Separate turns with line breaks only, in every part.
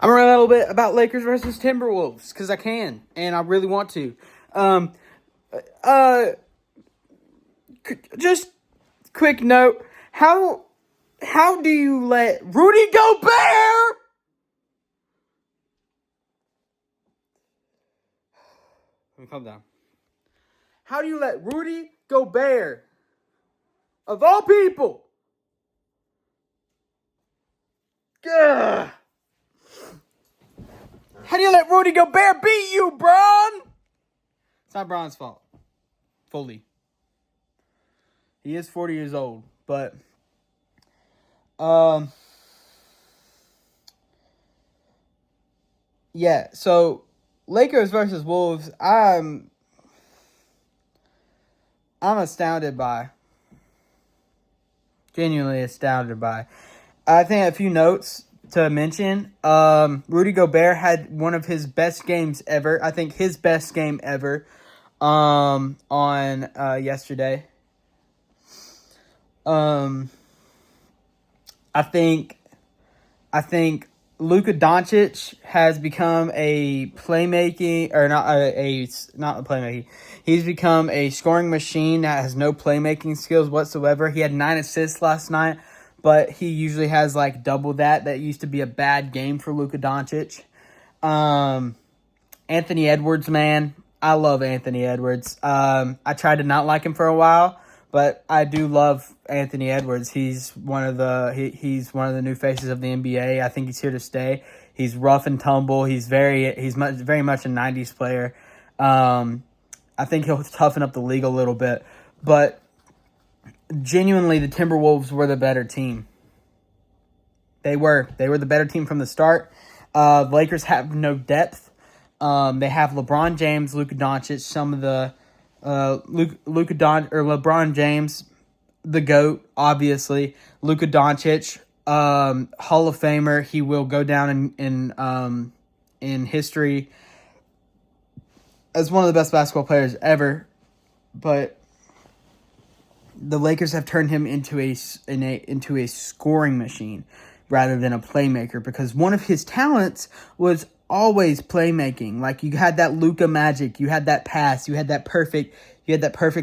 I'm going to rant a little bit about Lakers versus Timberwolves because I can and I really want to. Just quick note: how do you let Rudy Gobert? Let me calm down. How do you let Rudy Gobert, of all people, ugh, how do you let Rudy Gobert beat you, Bron? It's not Bron's fault. Fully. He is 40 years old, but yeah, so Lakers versus Wolves, I'm astounded by. Genuinely astounded by. I think a few notes to mention. Rudy Gobert had one of his best games ever. I think his best game ever on yesterday. I think Luka Doncic has become a playmaking, or not a playmaking. He's become a scoring machine that has no playmaking skills whatsoever. He had 9 assists last night, but he usually has like double that. That used to be a bad game for Luka Doncic. Anthony Edwards, man, I love Anthony Edwards. I tried to not like him for a while, but I do love Anthony Edwards. He's one of the new faces of the NBA. I think he's here to stay. He's rough and tumble. He's very much a 90s player. I think he'll toughen up the league a little bit, but genuinely the Timberwolves were the better team. They were the better team from the start. The Lakers have no depth. They have LeBron James, Luka Doncic, some of the LeBron James, the GOAT, obviously. Luka Doncic, Hall of Famer. He will go down in history as one of the best basketball players ever. But the Lakers have turned him into a scoring machine rather than a playmaker, because one of his talents was always playmaking. Like, you had that Luka magic, you had that pass, you had that perfect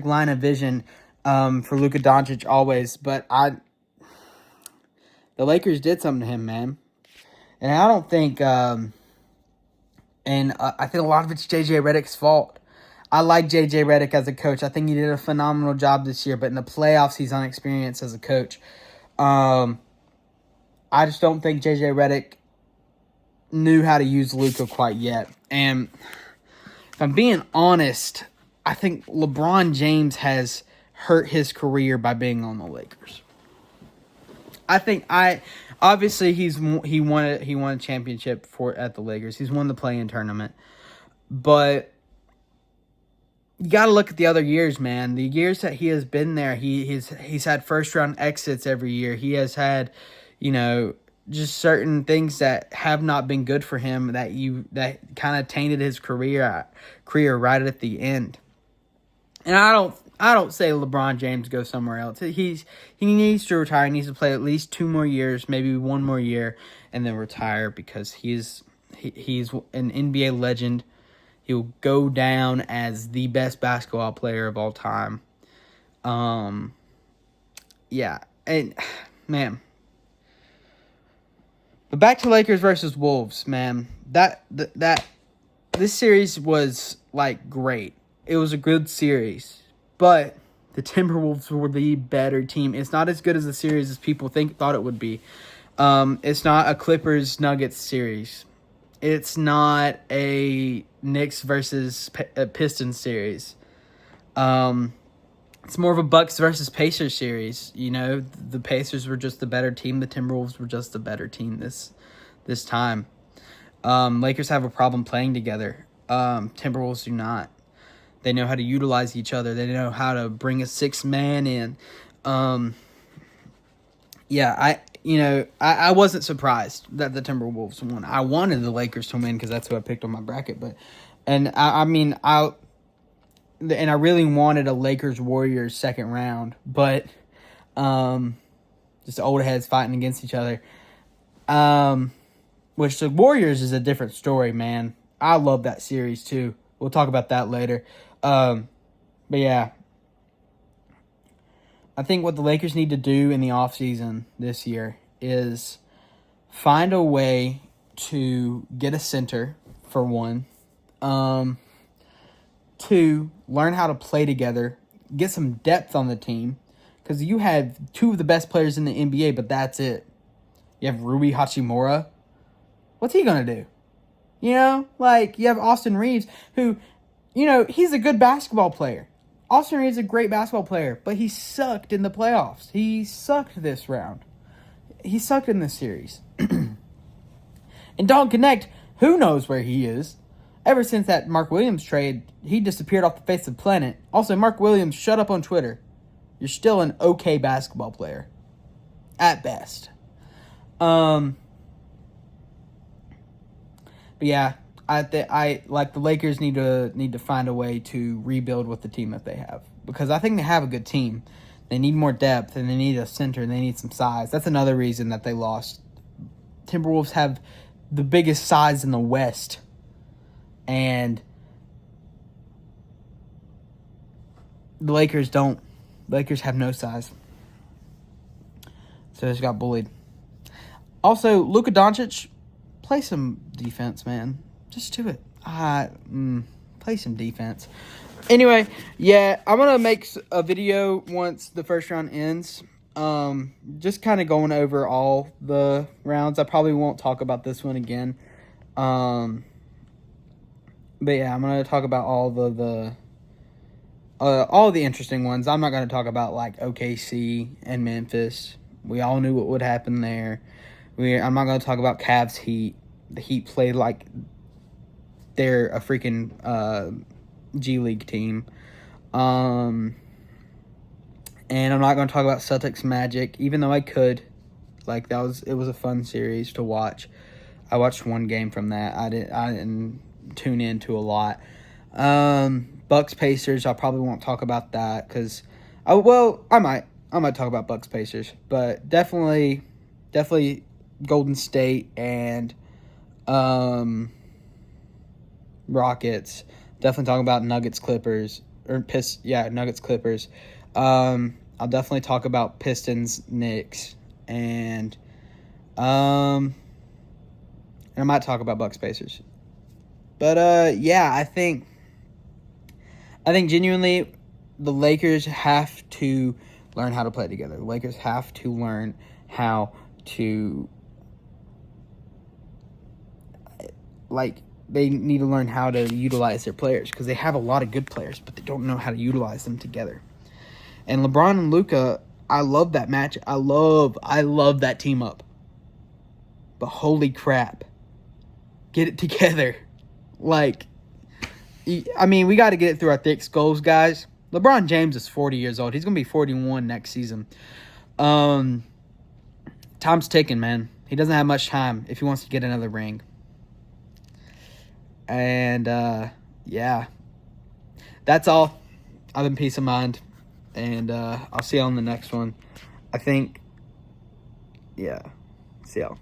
line of vision for Luka Doncic always. But the Lakers did something to him, man. And I don't think I think a lot of it's JJ Redick's fault. I like JJ Redick as a coach. I think he did a phenomenal job this year, but in the playoffs he's inexperienced as a coach. I just don't think JJ Redick knew how to use Luka quite yet. And if I'm being honest, I think LeBron James has hurt his career by being on the Lakers. Obviously he won a championship at the Lakers. He's won the play-in tournament. But you got to look at the other years, man. The years that he has been there, he's had first round exits every year. He has had, just certain things that have not been good for him that kind of tainted his career right at the end. And I don't say LeBron James go somewhere else. He needs to retire. He needs to play at least 2 more years, maybe 1 more year, and then retire, because he's an NBA legend. He'll go down as the best basketball player of all time. Yeah, and man. But back to Lakers versus Wolves, man. This series was like great. It was a good series, but the Timberwolves were the better team. It's not as good as the series as people thought it would be. It's not a Clippers Nuggets series. It's not a Knicks versus Pistons series. It's more of a Bucks versus Pacers series. The Pacers were just the better team. The Timberwolves were just the better team this time. Lakers have a problem playing together. Timberwolves do not. They know how to utilize each other. They know how to bring a 6th man in. I wasn't surprised that the Timberwolves won. I wanted the Lakers to win because that's who I picked on my bracket. I really wanted a Lakers-Warriors second round, but just old heads fighting against each other. Which the Warriors is a different story, man. I love that series too. We'll talk about that later. But yeah, I think what the Lakers need to do in the offseason this year is find a way to get a center, for one. Two, learn how to play together. Get some depth on the team. Because you have two of the best players in the NBA, but that's it. You have Rui Hachimura. What's he going to do? You know, like, you have Austin Reeves, who, you know, he's a good basketball player. Austin Reeves is a great basketball player, but he sucked in the playoffs. He sucked this round. He sucked in this series. And Dalton Connect, who knows where he is? Ever since that Mark Williams trade, he disappeared off the face of the planet. Also, Mark Williams, shut up on Twitter. You're still an okay basketball player. At best. But yeah, I like the Lakers need to find a way to rebuild with the team that they have, because I think they have a good team. They need more depth, and they need a center, and they need some size. That's another reason that they lost. Timberwolves have the biggest size in the West, and the Lakers don't. The Lakers have no size, so they just got bullied. Also, Luka Doncic, play some defense, man. Just do it. Play some defense. Anyway, yeah, I'm going to make a video once the first round ends. Just kind of going over all the rounds. I probably won't talk about this one again. But yeah, I'm going to talk about all the interesting ones. I'm not going to talk about, like, OKC and Memphis. We all knew what would happen there. I'm not going to talk about Cavs Heat. The Heat played like they're a freaking G League team. And I'm not going to talk about Celtics Magic, even though I could. Like, it was a fun series to watch. I watched one game from that. I didn't tune into a lot. Bucks Pacers, I probably won't talk about that because I might talk about Bucks Pacers, but definitely Golden State and Rockets. Definitely talk about Nuggets Clippers Nuggets Clippers. I'll definitely talk about Pistons Knicks, and I might talk about Bucks Pacers. But yeah, I think genuinely the Lakers have to learn how to play together. The Lakers have to learn how to, like, they need to learn how to utilize their players, because they have a lot of good players, but they don't know how to utilize them together. And LeBron and Luka, I love that match. I love that team up. But holy crap. Get it together. Like, I mean, we got to get it through our thick skulls, guys. LeBron James is 40 years old. He's going to be 41 next season. Time's ticking, man. He doesn't have much time if he wants to get another ring. And, yeah. That's all. I've been Peace of Mind. And I'll see you on the next one. I think, yeah. See y'all.